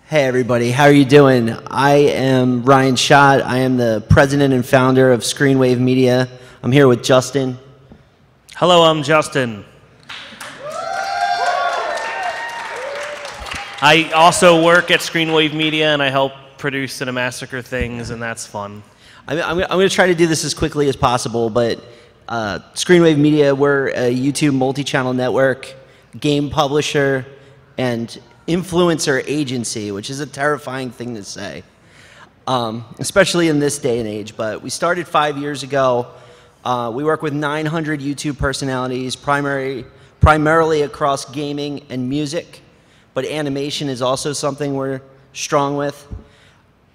Hey everybody, how are you doing? I am Ryan Schott. I am the president and founder of Screenwave Media. I'm here with Justin. Hello, I'm Justin. I also work at Screenwave Media and I help produce Cinemassacre things, and that's fun. I'm going to try to do this as quickly as possible, but Screenwave Media, we're a YouTube multi-channel network, game publisher, and influencer agency, which is a terrifying thing to say, especially in this day and age. But we started 5 years ago. We work with 900 YouTube personalities, primarily across gaming and music, but animation is also something we're strong with.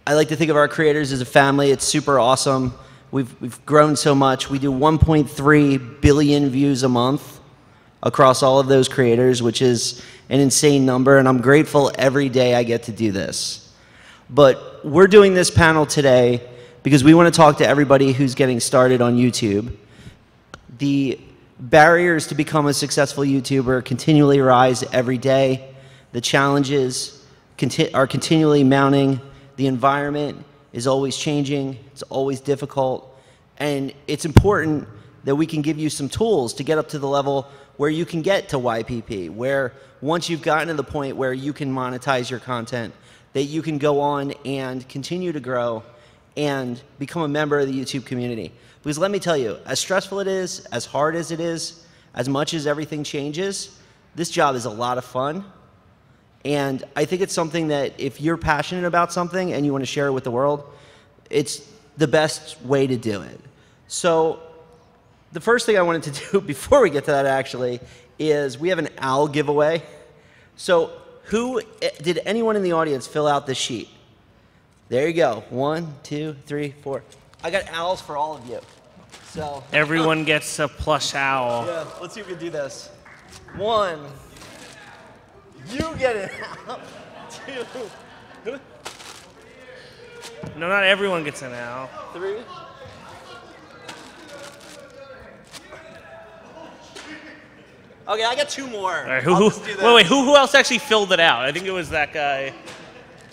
I like to think of our creators as a family. It's super awesome. We've grown so much. We do 1.3 billion views a month across all of those creators, which is an insane number, and I'm grateful every day I get to do this. But we're doing this panel today because we want to talk to everybody who's getting started on YouTube. The barriers to become a successful YouTuber continually rise every day. The challenges are continually mounting. The environment is always changing. It's always difficult. And it's important that we can give you some tools to get up to the level where you can get to YPP, where once you've gotten to the point where you can monetize your content, that you can go on and continue to grow and become a member of the YouTube community. Because let me tell you, as stressful it is, as hard as it is, as much as everything changes, this job is a lot of fun. And I think it's something that if you're passionate about something and you want to share it with the world, it's the best way to do it. So the first thing I wanted to do before we get to that actually is we have an owl giveaway. So did anyone in the audience fill out this sheet? There you go. 1, 2, 3, 4. I got owls for all of you. So everyone gets a plush owl. Yeah, let's see if we can do this. 1, you get an owl. 2. No, not everyone gets an owl. 3. Okay, I got 2 more. All right, who else actually filled it out? I think it was that guy.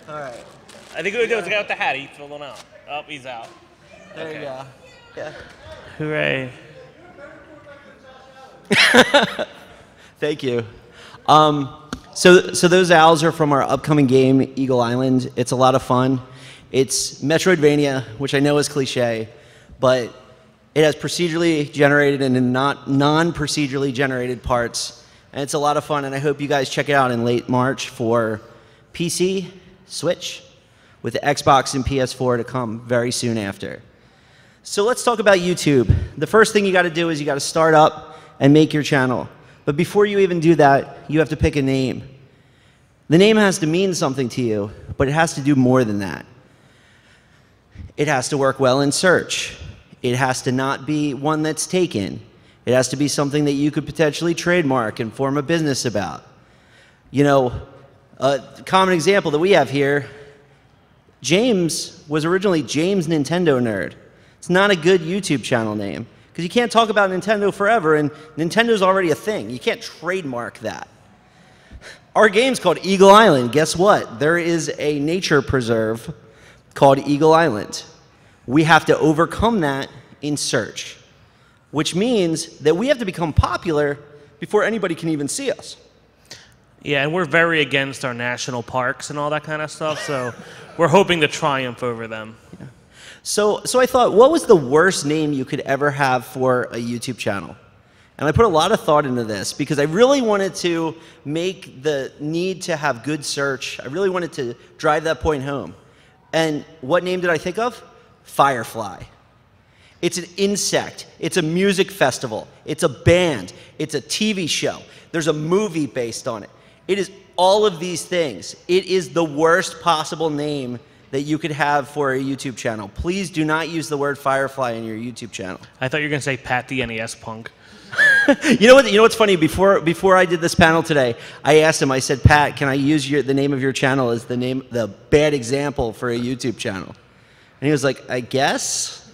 All right. I think it was the guy with the hat. He filled one out. Oh, he's out. There Okay. you go. Yeah. Hooray. Thank you. So those owls are from our upcoming game, Eagle Island. It's a lot of fun. It's Metroidvania, which I know is cliche, but it has procedurally generated and non-procedurally generated parts, and it's a lot of fun, and I hope you guys check it out in late March for PC, Switch, with the Xbox and PS4 to come very soon after. So let's talk about YouTube. The first thing you got to do is you got to start up and make your channel. But before you even do that, you have to pick a name. The name has to mean something to you, but it has to do more than that. It has to work well in search. It has to not be one that's taken. It has to be something that you could potentially trademark and form a business about. You know, a common example that we have here, James was originally James Nintendo Nerd. It's not a good YouTube channel name because you can't talk about Nintendo forever, and Nintendo's already a thing. You can't trademark that. Our game's called Eagle Island. Guess what? There is a nature preserve called Eagle Island. We have to overcome that in search, which means that we have to become popular before anybody can even see us. Yeah, and we're very against our national parks and all that kind of stuff, so we're hoping to triumph over them. Yeah. So I thought, what was the worst name you could ever have for a YouTube channel? And I put a lot of thought into this because I really wanted to make the need to have good search. I really wanted to drive that point home. And what name did I think of? Firefly. It's an insect. It's a music festival. It's a band. It's a TV show. There's a movie based on it. It is all of these things. It is the worst possible name that you could have for a YouTube channel. Please do not use the word Firefly in your YouTube channel. I thought you were going to say Pat the NES Punk. You know what's funny? Before I did this panel today, I asked him, I said, Pat, can I use the name of your channel as the bad example for a YouTube channel? And he was like, I guess.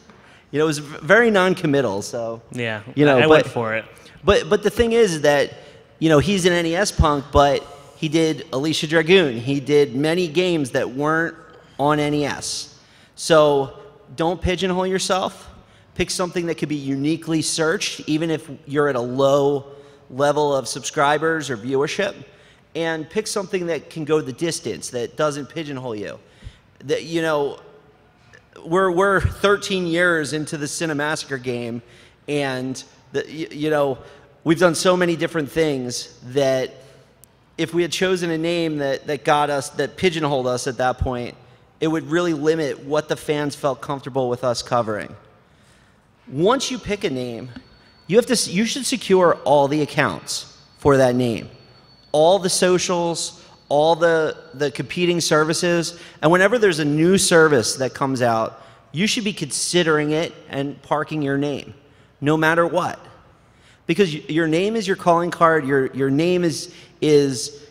You know, it was very non-committal, so. Yeah, you know, I went for it. But the thing is that, you know, he's an NES punk, but he did Alicia Dragoon. He did many games that weren't on NES. So don't pigeonhole yourself. Pick something that could be uniquely searched, even if you're at a low level of subscribers or viewership, and pick something that can go the distance, that doesn't pigeonhole you. That, you know, we're 13 years into the Cinemassacre game, and you know, we've done so many different things that if we had chosen a name that got us, that pigeonholed us at that point, it would really limit what the fans felt comfortable with us covering. Once you pick a name, you should secure all the accounts for that name, all the socials, all the competing services, and whenever there's a new service that comes out, you should be considering it and parking your name, no matter what. Because your name is your calling card, your name is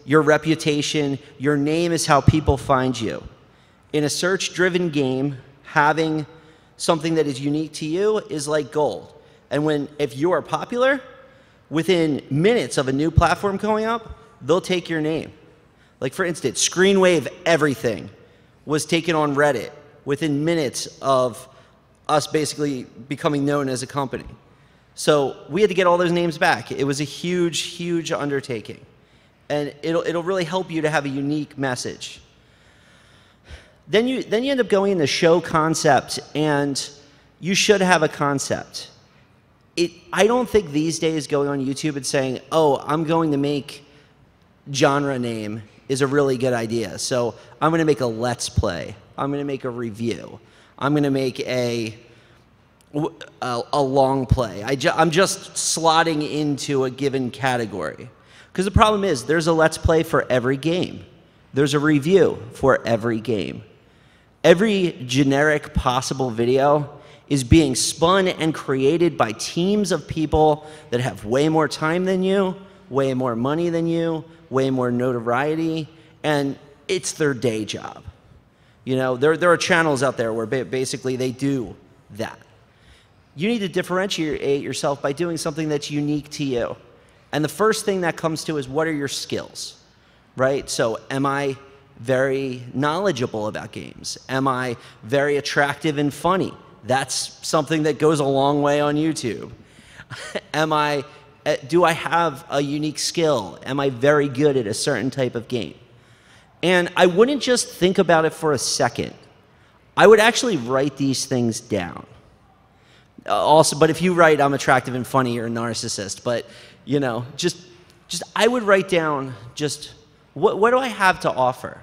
your reputation, your name is how people find you. In a search-driven game, having something that is unique to you is like gold. And if you are popular, within minutes of a new platform going up, they'll take your name. Like, for instance, Screenwave Everything was taken on Reddit within minutes of us basically becoming known as a company. So we had to get all those names back. It was a huge, huge undertaking. And it'll really help you to have a unique message. Then you end up going into show concept, and you should have a concept. I don't think these days going on YouTube and saying, oh, I'm going to make genre name is a really good idea. So I'm going to make a Let's Play. I'm going to make a review. I'm going to make a long play. I'm just slotting into a given category. Because the problem is, there's a Let's Play for every game. There's a review for every game. Every generic possible video is being spun and created by teams of people that have way more time than you, way more money than you, way more notoriety, and it's their day job. You know, there are channels out there where basically they do that. You need to differentiate yourself by doing something that's unique to you. And the first thing that comes to is, what are your skills, right? So am I very knowledgeable about games? Am I very attractive and funny? That's something that goes a long way on YouTube. Do I have a unique skill? Am I very good at a certain type of game? And I wouldn't just think about it for a second. I would actually write these things down. But if you write, I'm attractive and funny, you're a narcissist. But, you know, I would write down just, what do I have to offer?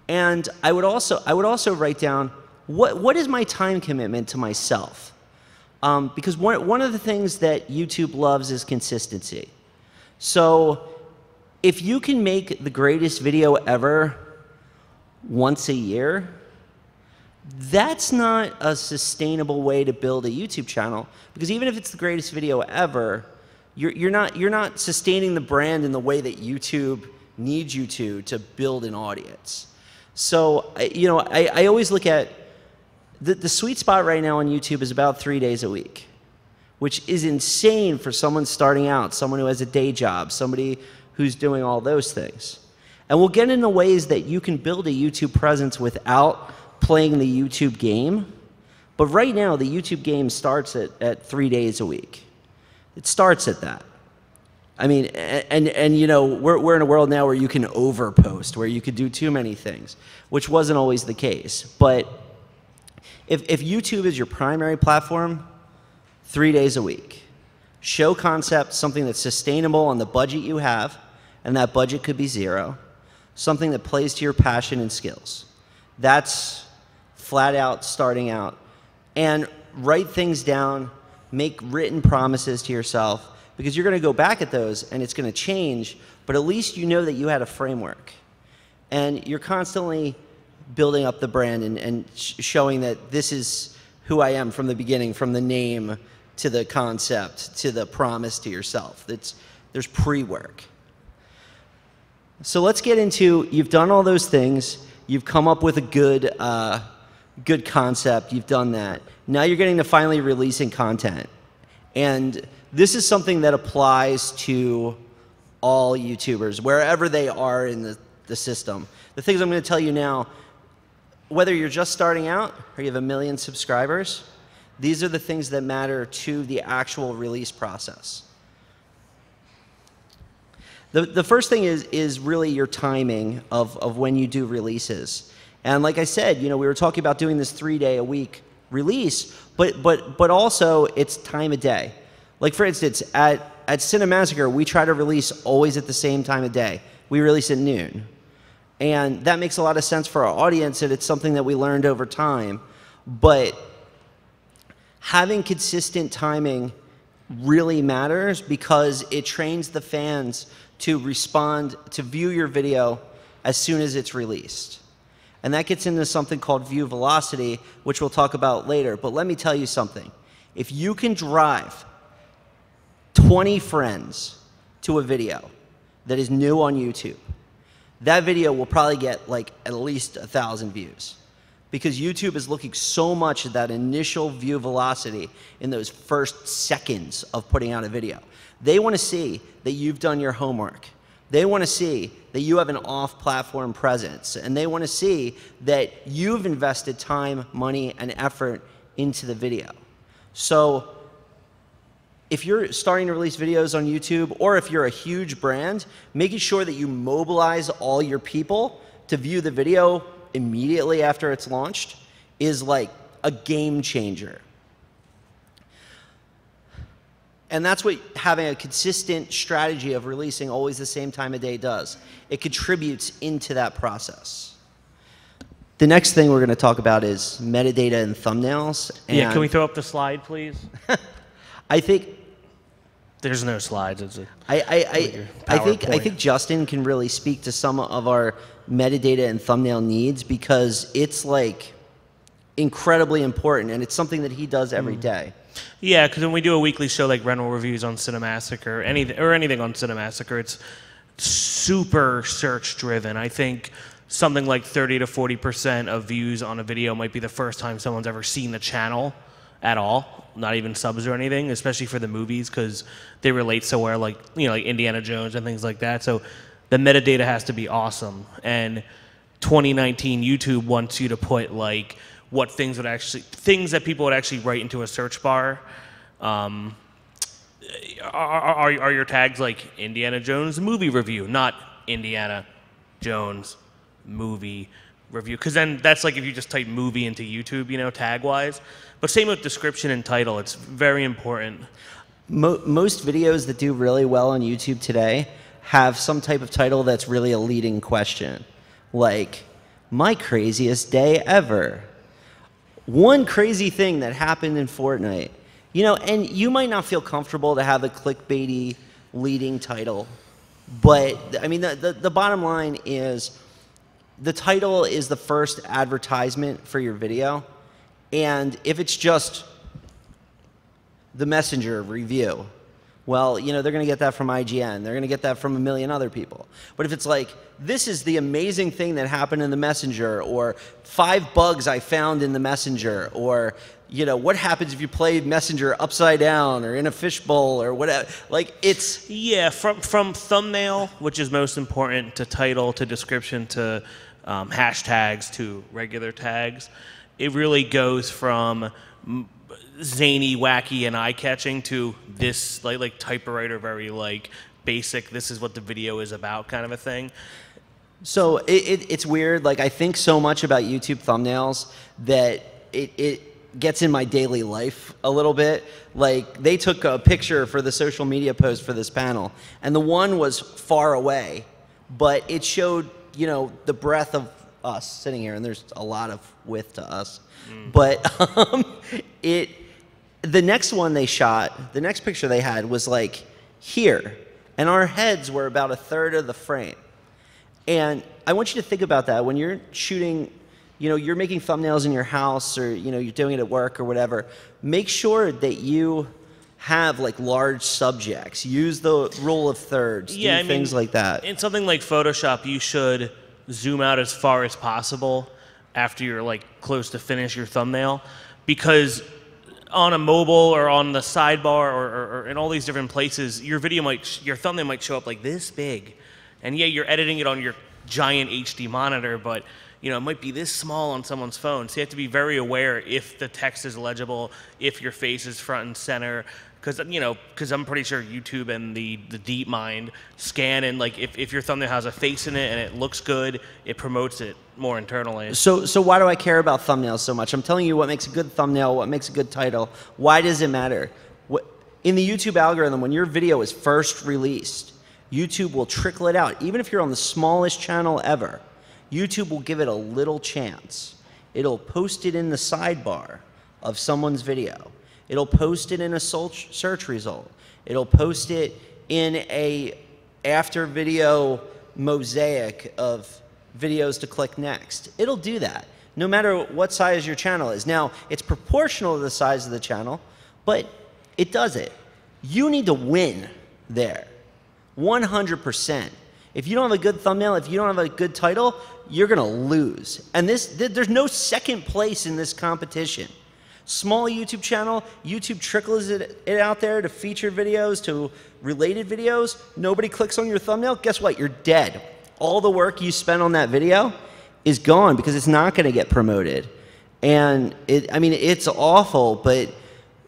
And I would also write down, what is my time commitment to myself? Because one of the things that YouTube loves is consistency. So if you can make the greatest video ever once a year, that's not a sustainable way to build a YouTube channel. Because even if it's the greatest video ever, you're not sustaining the brand in the way that YouTube needs you to build an audience. So you know, I always look at the sweet spot right now on YouTube is about 3 days a week, which is insane for someone starting out, someone who has a day job, somebody who's doing all those things. And we'll get into ways that you can build a YouTube presence without playing the YouTube game. But right now, the YouTube game starts at 3 days a week. It starts at that. I mean, and you know, we're in a world now where you can overpost, where you could do too many things, which wasn't always the case. But if YouTube is your primary platform, 3 days a week. Show concept, something that's sustainable on the budget you have, and that budget could be zero. Something that plays to your passion and skills. That's flat out starting out. And write things down, make written promises to yourself, because you're going to go back at those and it's going to change, but at least you know that you had a framework. And you're constantly building up the brand and showing that this is who I am from the beginning, from the name to the concept to the promise to yourself. There's pre-work. So let's get into, you've done all those things, you've come up with a good concept, you've done that. Now you're getting to finally releasing content. And this is something that applies to all YouTubers, wherever they are in the system. The things I'm going to tell you now, whether you're just starting out or you have 1 million subscribers, these are the things that matter to the actual release process. The first thing is really your timing of when you do releases. And like I said, we were talking about doing this 3-day-a-week release, but also it's time of day. Like for instance, at Cinemassacre, we try to release always at the same time of day. We release at noon. And that makes a lot of sense for our audience, and it's something that we learned over time. But having consistent timing really matters because it trains the fans to respond, to view your video as soon as it's released. And that gets into something called view velocity, which we'll talk about later. But let me tell you something. If you can drive 20 friends to a video that is new on YouTube, that video will probably get like at least 1,000 views. Because YouTube is looking so much at that initial view velocity in those first seconds of putting out a video. They want to see that you've done your homework. They want to see that you have an off-platform presence. And they want to see that you've invested time, money, and effort into the video. So if you're starting to release videos on YouTube, or if you're a huge brand, making sure that you mobilize all your people to view the video immediately after it's launched is like a game changer. And that's what having a consistent strategy of releasing always the same time of day does. It contributes into that process. The next thing we're going to talk about is metadata and thumbnails. And yeah, can we throw up the slide, please? I think there's no slides. It's I think Justin can really speak to some of our metadata and thumbnail needs because it's like incredibly important, and it's something that he does every day. Yeah, because when we do a weekly show like rental reviews on Cinemassacre or anything on Cinemassacre, it's super search driven. I think something like 30 to 40% of views on a video might be the first time someone's ever seen the channel at all, not even subs or anything, especially for the movies because they relate so well, like like Indiana Jones and things like that. So the metadata has to be awesome. And 2019 YouTube wants you to put like what things that people would actually write into a search bar. Are your tags like Indiana Jones movie review, not Indiana Jones movie review? Because then that's like if you just type movie into YouTube, tag wise. But same with description and title. It's very important. Most videos that do really well on YouTube today have some type of title that's really a leading question. Like, my craziest day ever. One crazy thing that happened in Fortnite. And you might not feel comfortable to have a clickbaity leading title. But, I mean, the bottom line is the title is the first advertisement for your video. And if it's just the Messenger review, well, they're going to get that from IGN. They're going to get that from 1 million other people. But if it's like, this is the amazing thing that happened in the Messenger, or 5 bugs I found in the Messenger, or, what happens if you play Messenger upside down or in a fishbowl or whatever. Like, it's... Yeah, from thumbnail, which is most important, to title, to description, to hashtags, to regular tags. It really goes from zany, wacky, and eye-catching to this like typewriter, very like basic, this is what the video is about kind of a thing. So it's weird. Like, I think so much about YouTube thumbnails that it gets in my daily life a little bit. Like, they took a picture for the social media post for this panel, and the one was far away, but it showed, the breadth of us sitting here, and there's a lot of width to us. But the next one they shot, the next picture they had was like here, and our heads were about 1/3 of the frame. And I want you to think about that when you're shooting, you're making thumbnails in your house, or you're doing it at work or whatever. Make sure that you have like large subjects. Use the rule of thirds. Yeah, do things like that. In something like Photoshop, you should zoom out as far as possible after you're like close to finish your thumbnail, because on a mobile or on the sidebar or in all these different places, your thumbnail might show up like this big, and yeah, you're editing it on your giant HD monitor, but you know, it might be this small on someone's phone. So you have to be very aware if the text is legible, if your face is front and center, because I'm pretty sure YouTube and the DeepMind scan, and like if your thumbnail has a face in it and it looks good, it promotes it more internally. So why do I care about thumbnails so much? I'm telling you what makes a good thumbnail, what makes a good title. Why does it matter? In the YouTube algorithm, when your video is first released, YouTube will trickle it out. Even if you're on the smallest channel ever, YouTube will give it a little chance. It'll post it in the sidebar of someone's video. It'll post it in a search result. It'll post it in a after video mosaic of videos to click next. It'll do that no matter what size your channel is. Now, it's proportional to the size of the channel, but it does it. You need to win there, 100%. If you don't have a good thumbnail, if you don't have a good title, you're gonna lose. And there's no second place in this competition. Small YouTube channel, YouTube trickles it out there to featured videos, to related videos. Nobody clicks on your thumbnail. Guess what? You're dead. All the work you spent on that video is gone because it's not going to get promoted. And it's awful, but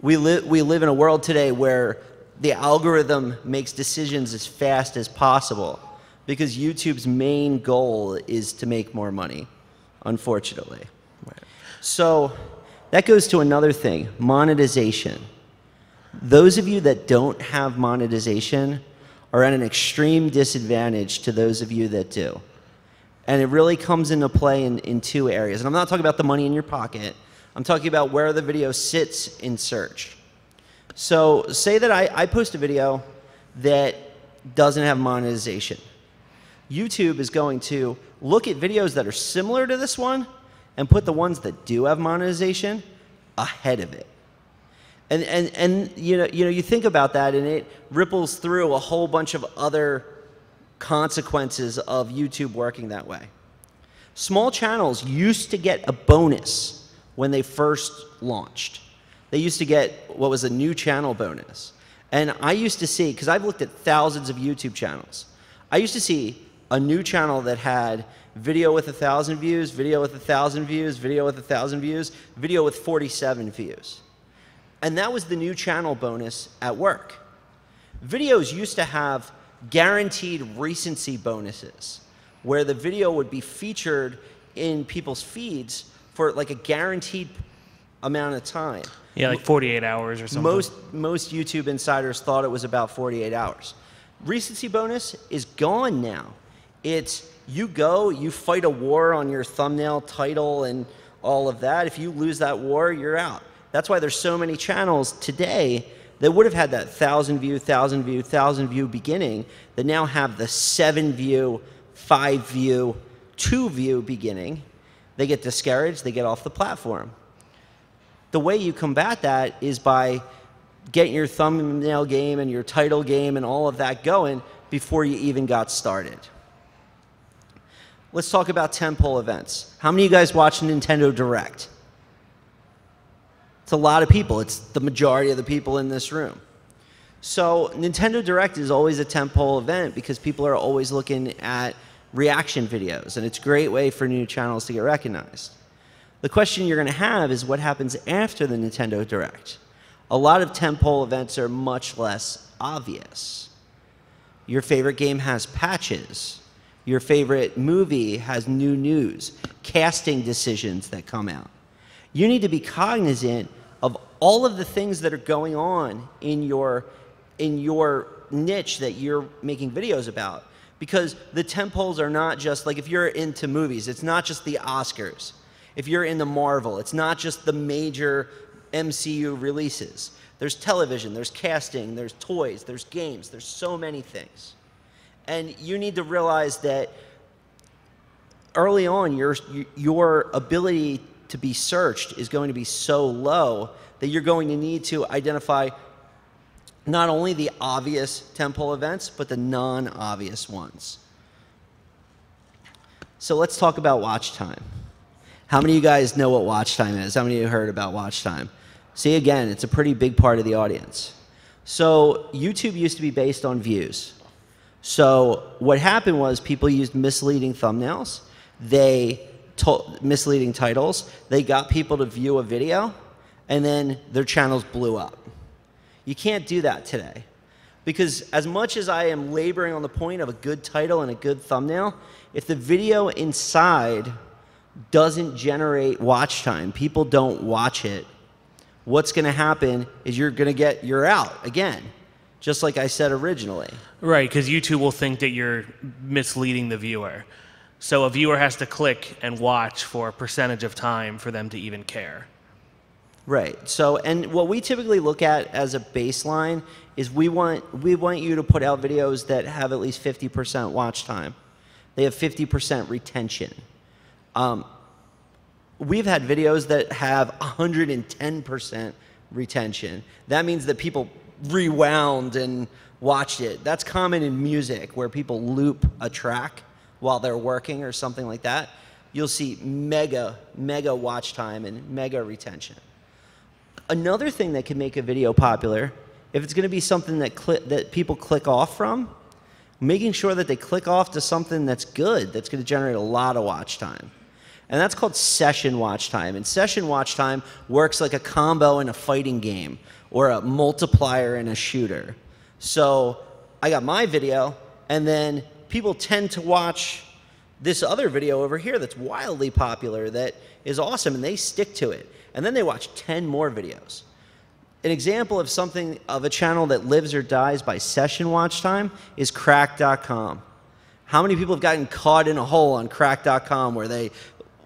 we live in a world today where the algorithm makes decisions as fast as possible because YouTube's main goal is to make more money, unfortunately. Right. So that goes to another thing, monetization. Those of you that don't have monetization are at an extreme disadvantage to those of you that do. And it really comes into play in two areas. And I'm not talking about the money in your pocket. I'm talking about where the video sits in search. So say that I post a video that doesn't have monetization. YouTube is going to look at videos that are similar to this one and put the ones that do have monetization ahead of it. And you think about that, and it ripples through a whole bunch of other consequences of YouTube working that way. Small channels used to get a bonus when they first launched. They used to get what was a new channel bonus. And I used to see, because I've looked at thousands of YouTube channels, I used to see a new channel that had video with 1,000 views, video with 1,000 views, video with 1,000 views, video with 47 views. And that was the new channel bonus at work. Videos used to have guaranteed recency bonuses where the video would be featured in people's feeds for like a guaranteed amount of time. Yeah, like 48 hours or something. Most YouTube insiders thought it was about 48 hours. Recency bonus is gone now. It's you fight a war on your thumbnail, title, and all of that. If you lose that war, you're out. That's why there's so many channels today that would have had that 1,000 view, 1,000 view, 1,000 view beginning that now have the 7 view, 5 view, 2 view beginning. They get discouraged, they get off the platform. The way you combat that is by getting your thumbnail game and your title game and all of that going before you even got started. Let's talk about tentpole events. How many of you guys watch Nintendo Direct? It's a lot of people. It's the majority of the people in this room. So Nintendo Direct is always a tentpole event because people are always looking at reaction videos, and it's a great way for new channels to get recognized. The question you're going to have is what happens after the Nintendo Direct. A lot of tentpole events are much less obvious. Your favorite game has patches. Your favorite movie has new news, casting decisions that come out. You need to be cognizant of all of the things that are going on in your niche that you're making videos about. Because the tentpoles are not just, like if you're into movies, it's not just the Oscars. If you're into Marvel, it's not just the major MCU releases. There's television, there's casting, there's toys, there's games, there's so many things. And you need to realize that early on, your ability to be searched is going to be so low that you're going to need to identify not only the obvious tentpole events, but the non-obvious ones. So let's talk about watch time. How many of you guys know what watch time is? How many of you heard about watch time? See, again, it's a pretty big part of the audience. So YouTube used to be based on views. So what happened was people used misleading thumbnails, misleading titles, they got people to view a video, and then their channels blew up. You can't do that today. Because as much as I am laboring on the point of a good title and a good thumbnail, if the video inside doesn't generate watch time, people don't watch it, what's going to happen is you're out again, just like I said originally. Right, because YouTube will think that you're misleading the viewer. So a viewer has to click and watch for a percentage of time for them to even care. Right. So, and what we typically look at as a baseline is we want you to put out videos that have at least 50% watch time. They have 50% retention. We've had videos that have 110% retention. That means that people rewound and watched it. That's common in music, where people loop a track while they're working or something like that. You'll see mega watch time and mega retention. Another thing that can make a video popular, if it's going to be something that people click off from, making sure that they click off to something that's good, that's going to generate a lot of watch time. And that's called session watch time. And session watch time works like a combo in a fighting game or a multiplier in a shooter. So I got my video, and then people tend to watch this other video over here that's wildly popular, that is awesome, and they stick to it. And then they watch 10 more videos. An example of a channel that lives or dies by session watch time is crack.com. How many people have gotten caught in a hole on crack.com where they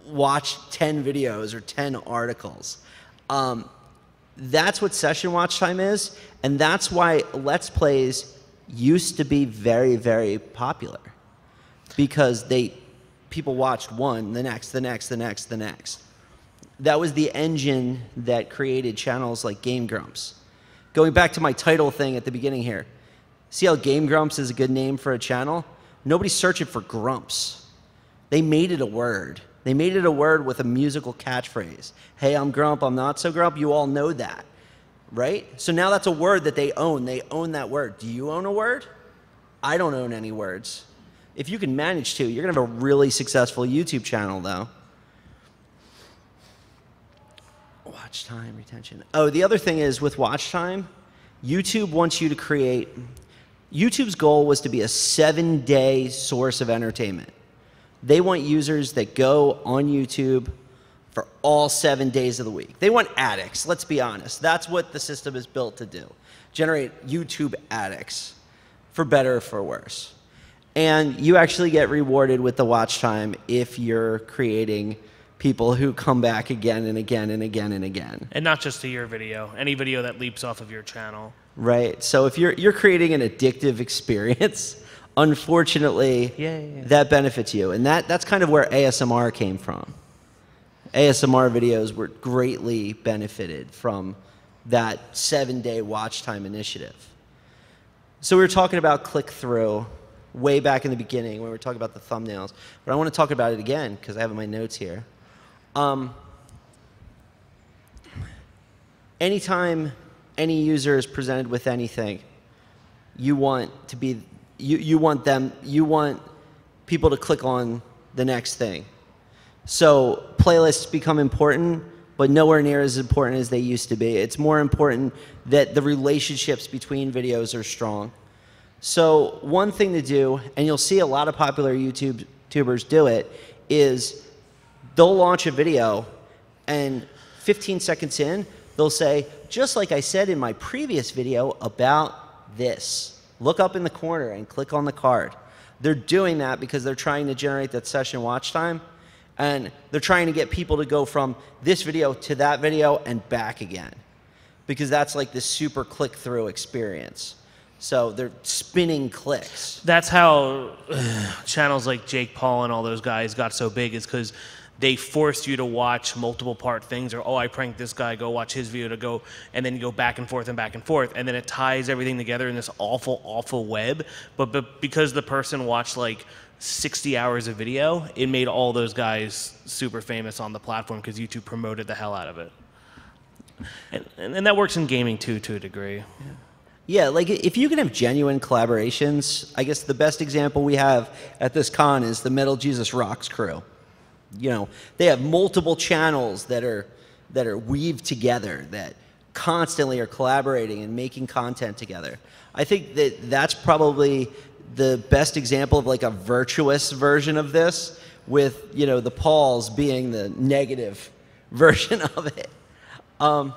watch 10 videos or 10 articles? That's what session watch time is, and that's why Let's Plays used to be very, very popular, because people watched one, the next, the next, the next, the next. That was the engine that created channels like Game Grumps. Going back to my title thing at the beginning here, see how Game Grumps is a good name for a channel? Nobody's searching for grumps. They made it a word. They made it a word with a musical catchphrase. Hey, I'm Grump, I'm not so Grump. You all know that, right? So now that's a word that they own. They own that word. Do you own a word? I don't own any words. If you can manage to, you're going to have a really successful YouTube channel, though. Watch time, retention. Oh, the other thing is with watch time, YouTube wants you to create, YouTube's goal was to be a 7-day source of entertainment. They want users that go on YouTube for all 7 days of the week. They want addicts, let's be honest. That's what the system is built to do. Generate YouTube addicts, for better or for worse. And you actually get rewarded with the watch time if you're creating people who come back again and again and again and again. And not just to your video, any video that leaps off of your channel. Right. So if you're creating an addictive experience, unfortunately, that benefits you. And that's kind of where ASMR came from. ASMR videos were greatly benefited from that 7-day watch time initiative. So we were talking about click-through way back in the beginning when we were talking about the thumbnails. But I want to talk about it again because I have it in my notes here. Anytime any user is presented with anything, you want people to click on the next thing. So playlists become important, but nowhere near as important as they used to be. It's more important that the relationships between videos are strong. So one thing to do, and you'll see a lot of popular YouTubers do it, is they'll launch a video, and 15 seconds in, they'll say, just like I said in my previous video about this, look up in the corner and click on the card. They're doing that because they're trying to generate that session watch time, and they're trying to get people to go from this video to that video and back again, because that's like this super click-through experience. So they're spinning clicks. That's how channels like Jake Paul and all those guys got so big, is because they forced you to watch multiple part things, or, oh, I pranked this guy, go watch his video, to go, and then you go back and forth, and then it ties everything together in this awful, awful web. But because the person watched like 60 hours of video, it made all those guys super famous on the platform because YouTube promoted the hell out of it. And that works in gaming too, to a degree. Yeah, like if you can have genuine collaborations, I guess the best example we have at this con is the Metal Jesus Rocks crew. You know, they have multiple channels that are weaved together, that constantly are collaborating and making content together. I think that that's probably the best example of like a virtuous version of this, with, you know, the Pauls being the negative version of it. I'm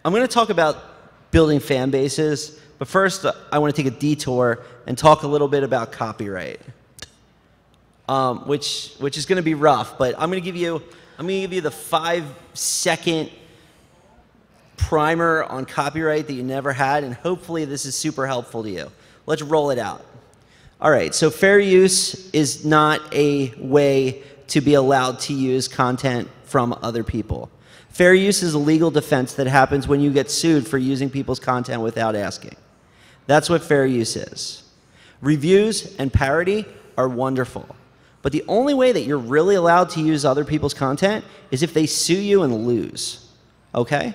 going to talk about building fan bases, but first I want to take a detour and talk a little bit about copyright, which is going to be rough. But I'm going to give you the 5-second primer on copyright that you never had, and hopefully this is super helpful to you. Let's roll it out. All right, so fair use is not a way to be allowed to use content from other people. Fair use is a legal defense that happens when you get sued for using people's content without asking. That's what fair use is. Reviews and parody are wonderful, but the only way that you're really allowed to use other people's content is if they sue you and lose, okay?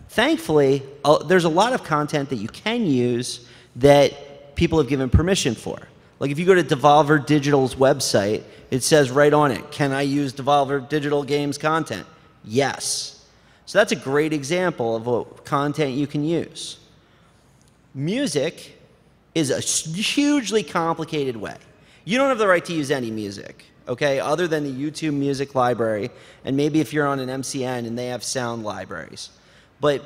Thankfully, there's a lot of content that you can use that people have given permission for. Like if you go to Devolver Digital's website, it says right on it, can I use Devolver Digital Games content? Yes. So that's a great example of what content you can use. Music is a hugely complicated way. You don't have the right to use any music, okay, other than the YouTube music library, and maybe if you're on an MCN and they have sound libraries. But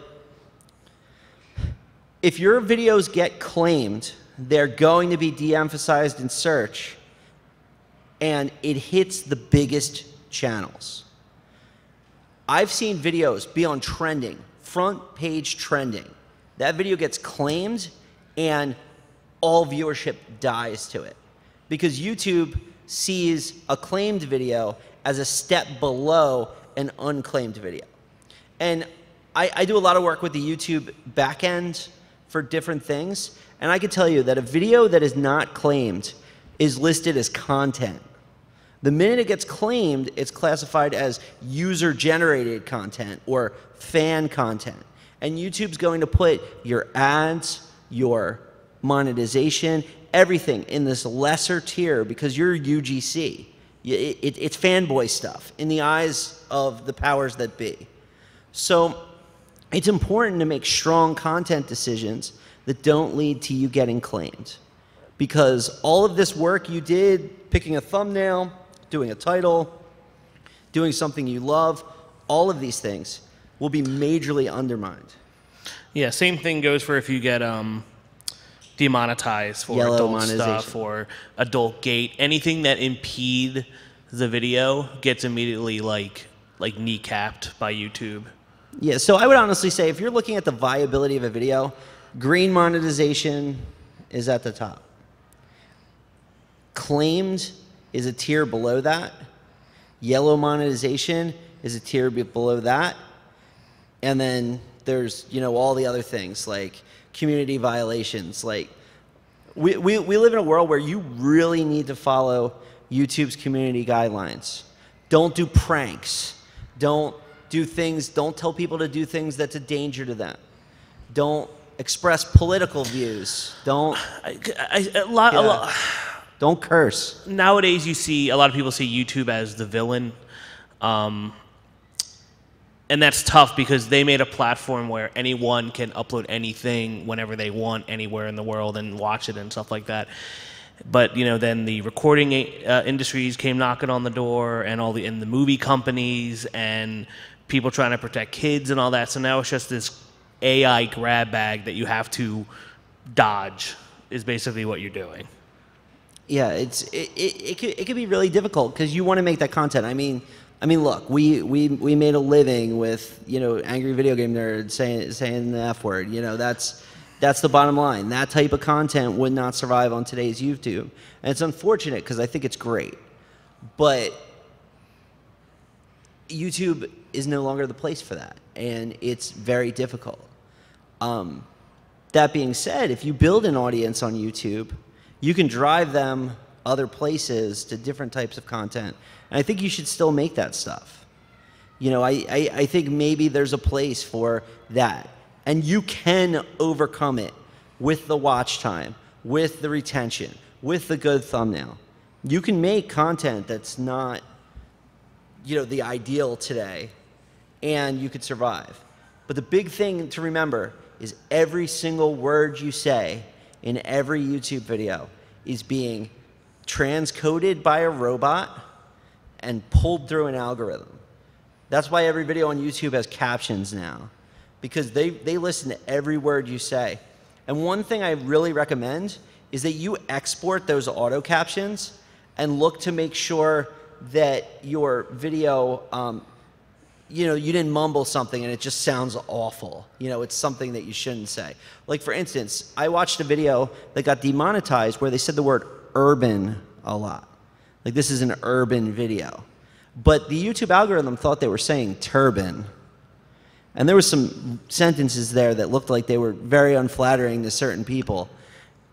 if your videos get claimed, they're going to be de-emphasized in search, and it hits the biggest channels. I've seen videos be on trending, front page trending. That video gets claimed and all viewership dies to it, because YouTube sees a claimed video as a step below an unclaimed video. And I do a lot of work with the YouTube backend for different things, and I can tell you that a video that is not claimed is listed as content. The minute it gets claimed, it's classified as user-generated content or fan content. And YouTube's going to put your ads, your monetization, everything in this lesser tier because you're UGC. It's fanboy stuff in the eyes of the powers that be. So it's important to make strong content decisions that don't lead to you getting claimed. Because all of this work you did, picking a thumbnail, doing a title, doing something you love, all of these things will be majorly undermined. Yeah, same thing goes for if you get demonetized for Yellow adult monetization. stuff or adult gate. Anything that impede the video gets immediately like kneecapped by YouTube. Yeah, so I would honestly say if you're looking at the viability of a video, green monetization is at the top. Claimed is a tier below that. Yellow monetization is a tier below that. And then there's, you know, all the other things like community violations. Like we live in a world where you really need to follow YouTube's community guidelines. Don't do pranks. Don't do things, don't tell people to do things that's a danger to them. Don't express political views. Don't don't curse. Nowadays, you see a lot of people see YouTube as the villain, and that's tough because they made a platform where anyone can upload anything whenever they want, anywhere in the world, and watch it and stuff like that. But you know, then the recording industries came knocking on the door, and and the movie companies, and people trying to protect kids and all that. So now it's just this AI grab bag that you have to dodge. Is basically what you're doing. Yeah, it could be really difficult because you want to make that content. I mean, look, we made a living with, you know, angry video game nerds saying the F word. You know, that's the bottom line. That type of content would not survive on today's YouTube, and it's unfortunate because I think it's great, but YouTube is no longer the place for that, and it's very difficult. That being said, if you build an audience on YouTube, you can drive them other places to different types of content. And I think you should still make that stuff. You know, I think maybe there's a place for that. And you can overcome it with the watch time, with the retention, with the good thumbnail. You can make content that's not, you know, the ideal today, and you could survive. But the big thing to remember is every single word you say in every YouTube video is being transcoded by a robot and pulled through an algorithm. That's why every video on YouTube has captions now, because they listen to every word you say. And one thing I really recommend is that you export those auto captions and look to make sure that your video, you know, you didn't mumble something and it just sounds awful. You know, it's something that you shouldn't say. Like, for instance, I watched a video that got demonetized where they said the word urban a lot. Like, this is an urban video. But the YouTube algorithm thought they were saying turban. And there was some sentences there that looked like they were very unflattering to certain people.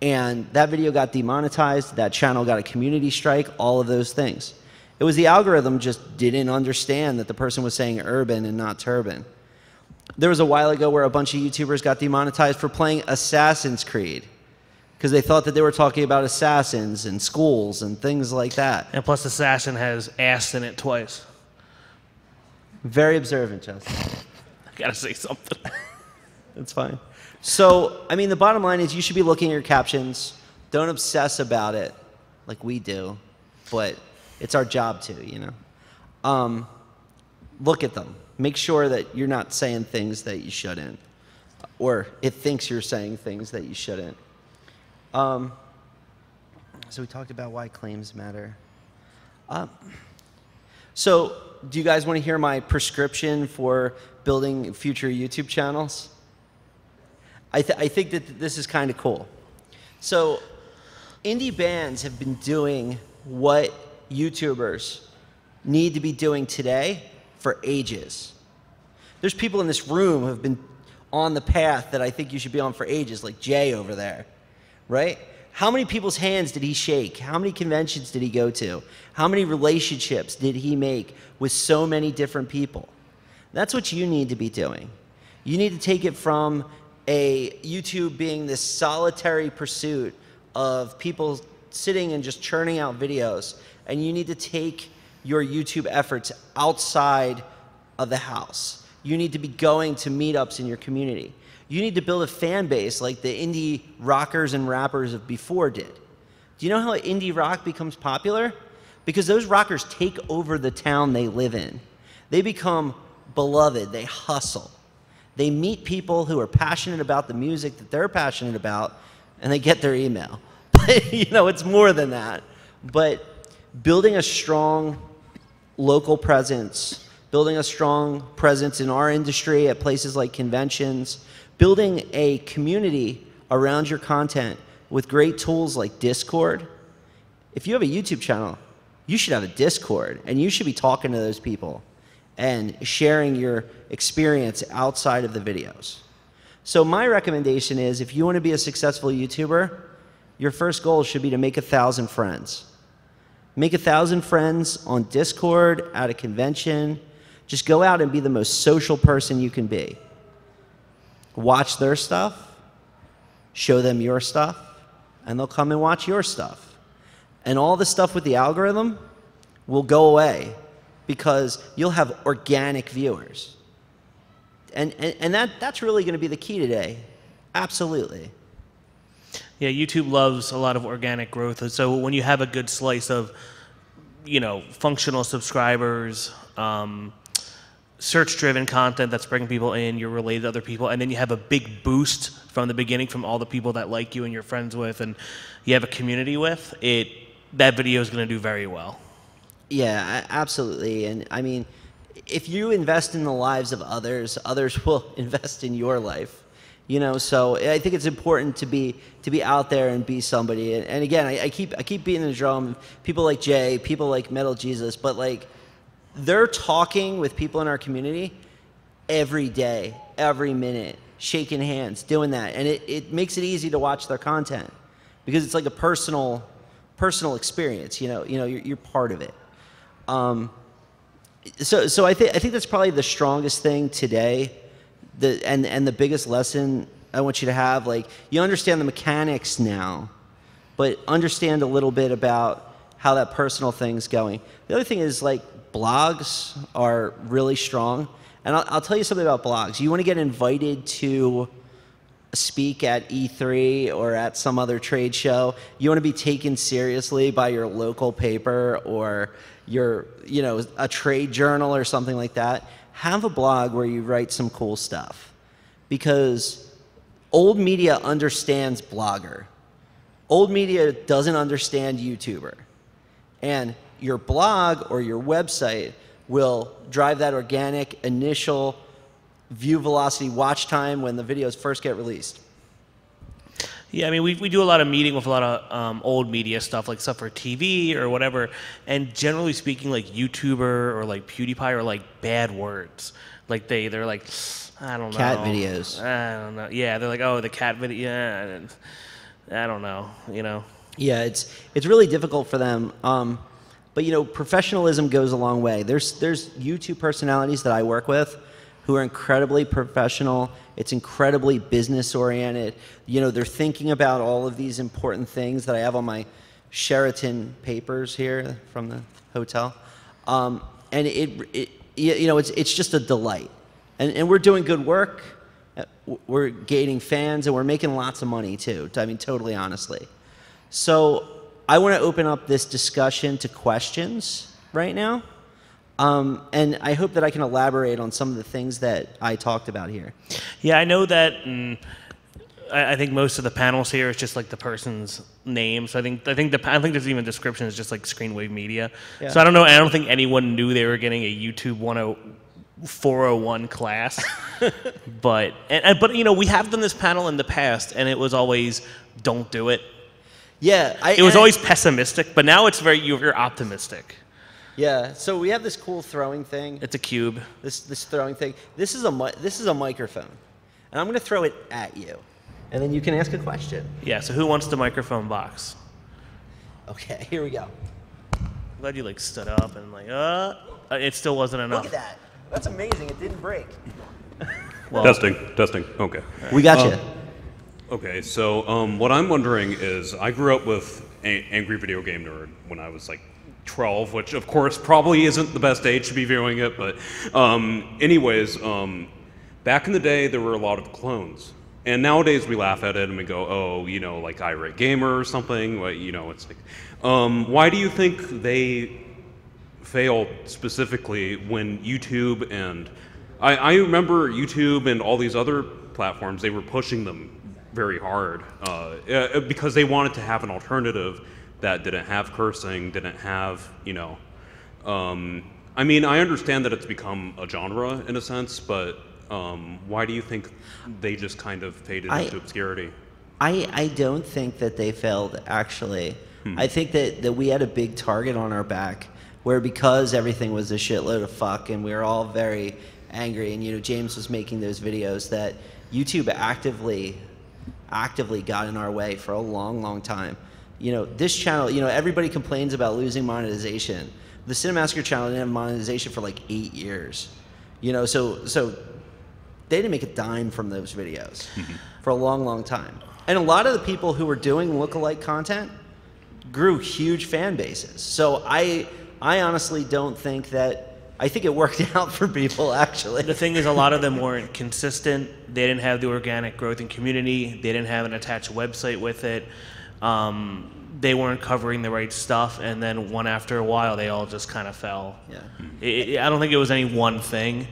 And that video got demonetized, that channel got a community strike, all of those things. It was the algorithm just didn't understand that the person was saying urban and not turban. There was a while ago where a bunch of YouTubers got demonetized for playing Assassin's Creed because they thought that they were talking about assassins and schools and things like that. And plus, assassin has ass in it twice. Very observant, Justin. I gotta say something. That's fine. So, I mean, the bottom line is you should be looking at your captions. Don't obsess about it like we do, but it's our job to, you know. Look at them. Make sure that you're not saying things that you shouldn't, or it thinks you're saying things that you shouldn't. So we talked about why claims matter. So do you guys want to hear my prescription for building future YouTube channels? I think that this is kind of cool. So indie bands have been doing what YouTubers need to be doing today for ages. There's people in this room who have been on the path that I think you should be on for ages, like Jay over there, right? How many people's hands did he shake? How many conventions did he go to? How many relationships did he make with so many different people? That's what you need to be doing. You need to take it from a YouTube being this solitary pursuit of people sitting and just churning out videos, and you need to take your YouTube efforts outside of the house. You need to be going to meetups in your community. You need to build a fan base like the indie rockers and rappers of before did. Do you know how indie rock becomes popular? Because those rockers take over the town they live in. They become beloved, they hustle. They meet people who are passionate about the music that they're passionate about, and they get their email. But, you know, it's more than that. But building a strong local presence, building a strong presence in our industry at places like conventions, building a community around your content with great tools like Discord. If you have a YouTube channel, you should have a Discord, and you should be talking to those people and sharing your experience outside of the videos. So my recommendation is, if you want to be a successful YouTuber, your first goal should be to make 1,000 friends. Make 1,000 friends on Discord, at a convention. Just go out and be the most social person you can be. Watch their stuff, show them your stuff, and they'll come and watch your stuff. And all the stuff with the algorithm will go away because you'll have organic viewers. And that's really going to be the key today. Absolutely. Yeah, YouTube loves a lot of organic growth. And so when you have a good slice of, you know, functional subscribers, search-driven content that's bringing people in, you're related to other people, and then you have a big boost from the beginning from all the people that like you and you're friends with and you have a community with, that video is going to do very well. Yeah, absolutely. And I mean, if you invest in the lives of others, others will invest in your life. You know, so I think it's important to be out there and be somebody. And again, I keep beating the drum. People like Jay, people like Metal Jesus, but like, they're talking with people in our community every day, every minute, shaking hands, doing that, and it makes it easy to watch their content because it's like a personal experience. You know, you're part of it. So I think that's probably the strongest thing today, and the biggest lesson I want you to have. Like, you understand the mechanics now, but understand a little bit about how that personal thing's going. The other thing is, like, blogs are really strong, and I'll tell you something about blogs. You want to get invited to speak at E3 or at some other trade show. You want to be taken seriously by your local paper or your, a trade journal or something like that. Have a blog where you write some cool stuff, because old media understands blogger. Old media doesn't understand YouTuber. And your blog or your website will drive that organic initial view velocity, watch time when the videos first get released. Yeah, I mean, we do a lot of meeting with a lot of old media stuff, like stuff for TV or whatever. And generally speaking, like YouTuber or like PewDiePie are like bad words. Like they're like, I don't know. Cat videos. I don't know. Yeah, they're like, oh, the cat video. Yeah, I don't know. Yeah, it's really difficult for them. But professionalism goes a long way. There's YouTube personalities that I work with who are incredibly professional. It's incredibly business oriented. They're thinking about all of these important things that I have on my Sheraton papers here from the hotel. And it's just a delight. And we're doing good work. We're gaining fans, and we're making lots of money too. I mean, totally honestly. So I want to open up this discussion to questions right now. And I hope that I can elaborate on some of the things that I talked about here. Yeah, I know that. I think most of the panels here is just like the person's name. So I think there's even description is just like Screenwave Media. Yeah. So I don't know. I don't think anyone knew they were getting a YouTube 401 class. but we have done this panel in the past, and it was always don't do it. Yeah, it was always pessimistic, but now it's you're optimistic. Yeah, so we have this cool throwing thing. It's a cube. This throwing thing. This is a microphone, and I'm going to throw it at you, and then you can ask a question. Yeah. So who wants the microphone box? Okay, here we go. I'm glad you like stood up and like it still wasn't enough. Look at that. That's amazing. It didn't break. Well, testing. Okay. Right. We got you. Okay, so what I'm wondering is, I grew up with Angry Video Game Nerd when I was like 12, which of course probably isn't the best age to be viewing it, but anyways, back in the day there were a lot of clones. And nowadays we laugh at it and we go, oh, like Irate Gamer or something. It's like, why do you think they failed specifically when YouTube and I remember YouTube and all these other platforms, they were pushing them very hard because they wanted to have an alternative that didn't have cursing, didn't have, I mean, I understand that it's become a genre in a sense, but why do you think they just kind of faded into obscurity? I don't think that they failed, actually. I think that we had a big target on our back, where because everything was a shitload of fuck and we were all very angry, and James was making those videos, that YouTube actively got in our way for a long time. This channel, everybody complains about losing monetization. The Cinemassacre channel didn't have monetization for like 8 years. So they didn't make a dime from those videos for a long time. And a lot of the people who were doing lookalike content grew huge fan bases. So I honestly don't think that, I think it worked out for people, actually. The thing is, a lot of them weren't consistent. They didn't have the organic growth in community. They didn't have an attached website with it. They weren't covering the right stuff, and then one after a while, they all just kind of fell. Yeah. I don't think it was any one thing,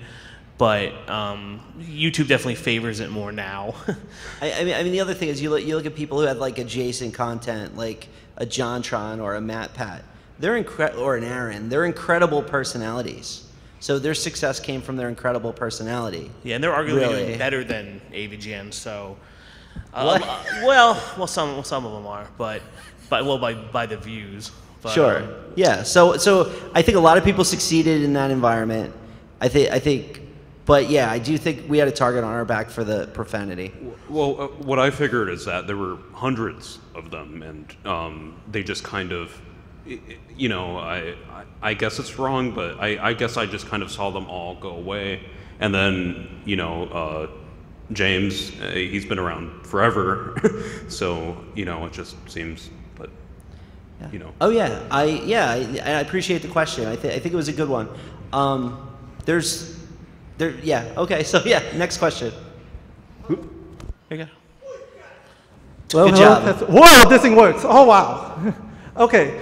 but YouTube definitely favors it more now. I mean, the other thing is, you look at people who have like adjacent content, like a JonTron or a MatPat. Or an Aaron. They're incredible personalities. So their success came from their incredible personality. Yeah, and they're arguably doing better than AVGN. So, some of them are, but by the views. But, sure. Yeah. So I think a lot of people succeeded in that environment. I think, but yeah, I do think we had a target on our back for the profanity. Well, what I figured is that there were hundreds of them, and they just kind of, you know, I guess it's wrong, but I guess I just kind of saw them all go away. And then, you know, James, he's been around forever. So, you know, it just seems, but, Yeah. you know. Oh yeah, I appreciate the question. I think it was a good one. Yeah. Okay. So yeah, next question. There you go. Well, Good job. Whoa, this thing works. Oh wow. Okay.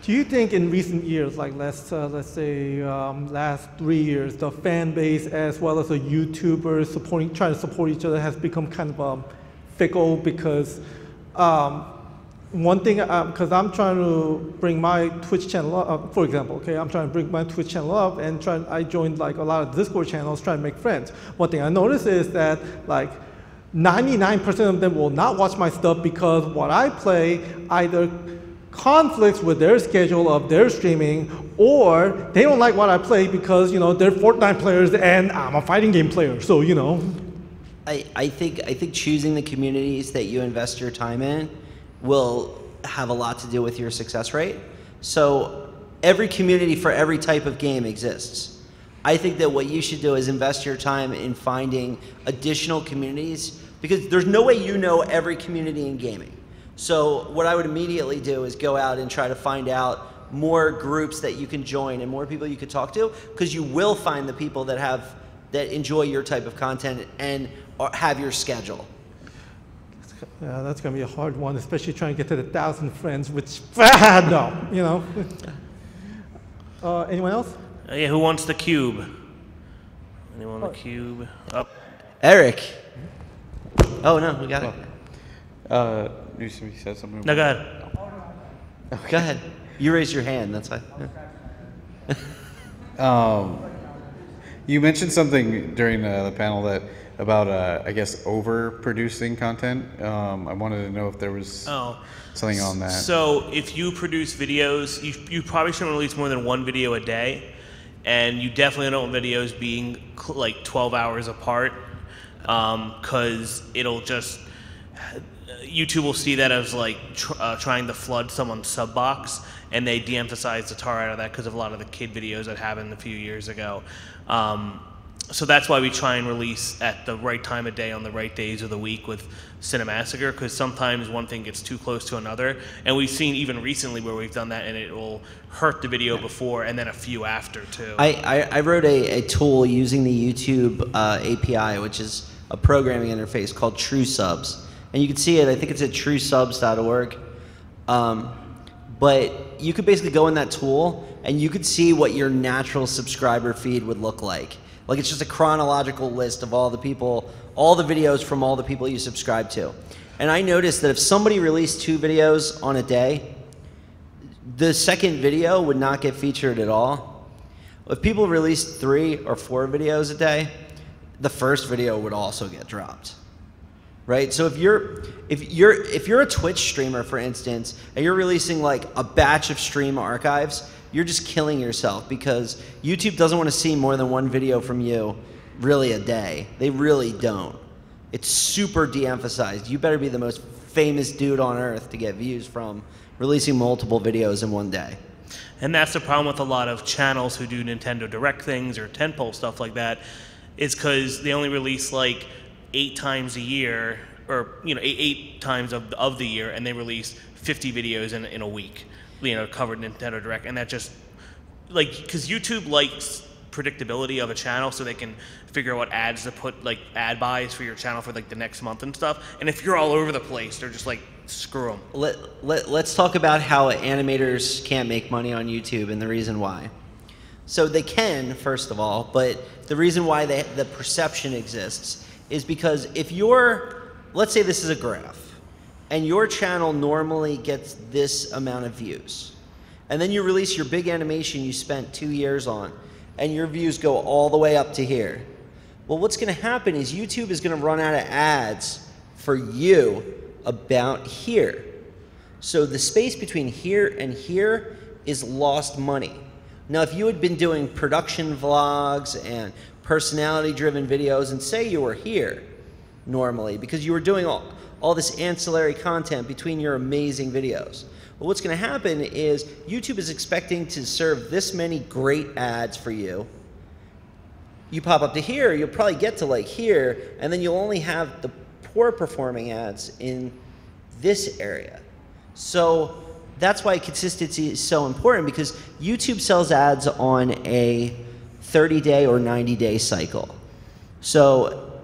Do you think in recent years, like let's say last 3 years, the fan base as well as the YouTubers trying to support each other has become kind of fickle because one thing, because I'm trying to bring my Twitch channel up, for example, okay, I'm trying to bring my Twitch channel up and I joined like a lot of Discord channels trying to make friends. One thing I noticed is that like 99% of them will not watch my stuff because what I play either conflicts with their schedule of their streaming, or they don't like what I play because, you know, they're Fortnite players and I'm a fighting game player, so, you know. I think choosing the communities that you invest your time in will have a lot to do with your success rate. So every community for every type of game exists. I think that what you should do is invest your time in finding additional communities, because there's no way you know every community in gaming. So what I would immediately do is go out and try to find out more groups that you can join and more people you could talk to, because you will find the people that enjoy your type of content and have your schedule. Yeah, that's going to be a hard one, especially trying to get to the 1,000 friends, which, no, you know. Anyone else? Yeah, who wants the cube? Anyone want the cube? Up. Eric. Oh no, we got it. You said something. No, go ahead. Go ahead. You raised your hand. That's why. You mentioned something during the panel about I guess overproducing content. I wanted to know if there was something on that. So if you produce videos, you probably shouldn't release more than one video a day, and you definitely don't want videos being like 12 hours apart, because it'll just. YouTube will see that as like trying to flood someone's sub box, and they de-emphasize the tar out of that because of a lot of the kid videos that happened a few years ago. So that's why we try and release at the right time of day on the right days of the week with Cinemassacre, because sometimes one thing gets too close to another, and we've seen even recently where we've done that and it will hurt the video before and then a few after too. I wrote a tool using the YouTube API, which is a programming interface called True Subs. And you can see it, I think it's at truesubs.org. But you could basically go in that tool and you could see what your natural subscriber feed would look like. Like it's just a chronological list of all the people, all the videos from all the people you subscribe to. And I noticed that if somebody released 2 videos on a day, the second video would not get featured at all. If people released 3 or 4 videos a day, the first video would also get dropped. Right? So if you're a Twitch streamer, for instance, and you're releasing like a batch of stream archives, you're just killing yourself, because YouTube doesn't want to see more than 1 video from you really a day. They really don't. It's super de-emphasized. You better be the most famous dude on earth to get views from releasing multiple videos in one day. And that's the problem with a lot of channels who do Nintendo Direct things or tentpole stuff like that, is because they only release like 8 times a year, or you know, eight times of the year, and they release 50 videos in a week, you know, covered Nintendo Direct, and that just like, because YouTube likes predictability of a channel, so they can figure out what ads to put, like ad buys for your channel for like the next month and stuff. And if you're all over the place, they're just like, screw them. Let's talk about how animators can't make money on YouTube and the reason why. So they can, first of all, but the reason why the perception exists is because if let's say this is a graph, and your channel normally gets this amount of views, and then you release your big animation you spent 2 years on, and your views go all the way up to here. Well, what's going to happen is YouTube is going to run out of ads for you about here. So the space between here and here is lost money. Now, if you had been doing production vlogs and personality-driven videos, and say you were here normally because you were doing all this ancillary content between your amazing videos, But what's going to happen is YouTube is expecting to serve this many great ads for you. You pop up to here, you'll probably get to like here, and then you'll only have the poor performing ads in this area. So that's why consistency is so important, because YouTube sells ads on a 30-day or 90-day cycle. So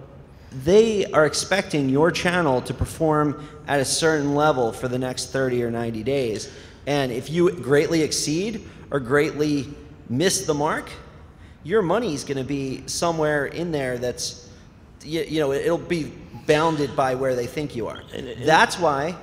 they are expecting your channel to perform at a certain level for the next 30 or 90 days. And if you greatly exceed or greatly miss the mark, your money is going to be somewhere in there that's, you know, it'll be bounded by where they think you are. That's why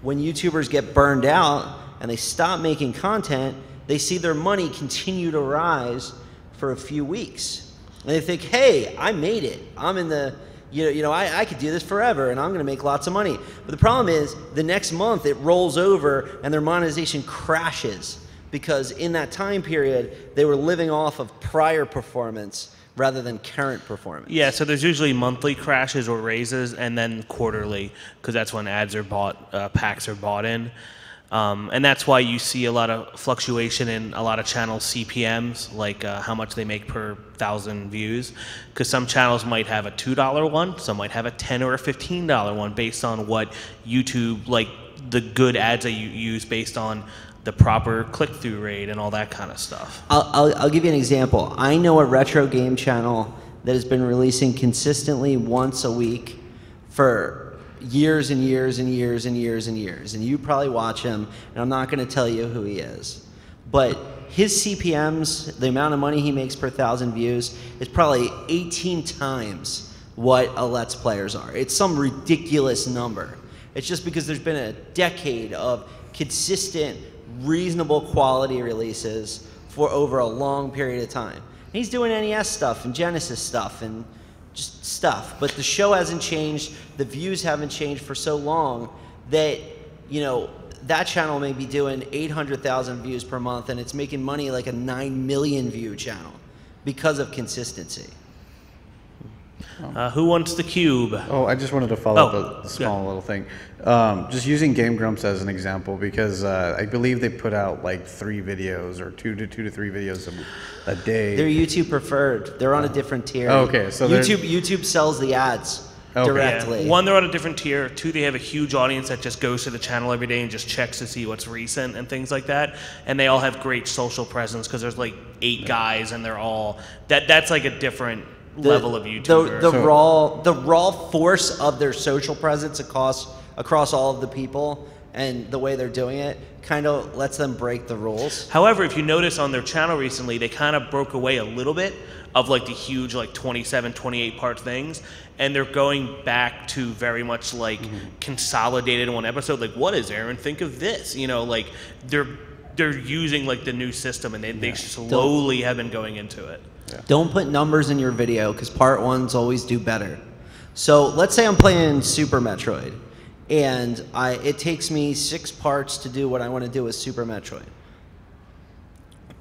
when YouTubers get burned out and they stop making content, they see their money continue to rise for a few weeks. And they think, hey, I made it. I'm in the, I could do this forever and I'm going to make lots of money. But the problem is the next month it rolls over and their monetization crashes, because in that time period they were living off of prior performance rather than current performance. Yeah, so there's usually monthly crashes or raises, and then quarterly, because that's when ads are bought, packs are bought in. And that's why you see a lot of fluctuation in a lot of channels' CPMs, like how much they make per 1,000 views, because some channels might have a $2 one, some might have a $10 or a $15 one, based on what YouTube, like the good ads that you use based on the proper click-through rate and all that kind of stuff. I'll give you an example. I know a retro game channel that has been releasing consistently once a week for years and years and years and years and years. And you probably watch him, and I'm not going to tell you who he is. But his CPMs, the amount of money he makes per 1,000 views, is probably 18 times what a Let's Players are. It's some ridiculous number. It's just because there's been a decade of consistent, reasonable quality releases for over a long period of time. And he's doing NES stuff and Genesis stuff and just stuff, but the show hasn't changed, the views haven't changed for so long that, that channel may be doing 800,000 views per month and it's making money like a 9 million view channel because of consistency. Who wants the cube? Oh, I just wanted to follow up a small little thing. Just using Game Grumps as an example, because I believe they put out like 3 videos or 2 to 3 videos a day. They're YouTube preferred. They're on a different tier. Oh, okay, so YouTube sells the ads directly. Yeah. 1, they're on a different tier. 2, they have a huge audience that just goes to the channel every day and just checks to see what's recent and things like that. And they all have great social presence, because there's like 8 guys and they're all that's like a different level of YouTuber. The raw force of their social presence across all of the people and the way they're doing it kind of lets them break the rules. However, if you notice on their channel recently, they kind of broke away a little bit of like the huge like 27, 28 part things, and they're going back to very much like consolidated in one episode. Like, what does Aaron think of this? Like they're using like the new system, and they slowly have been going into it. Yeah. Don't put numbers in your video, because part 1s always do better. So let's say I'm playing Super Metroid, and it takes me 6 parts to do what I want to do with Super Metroid.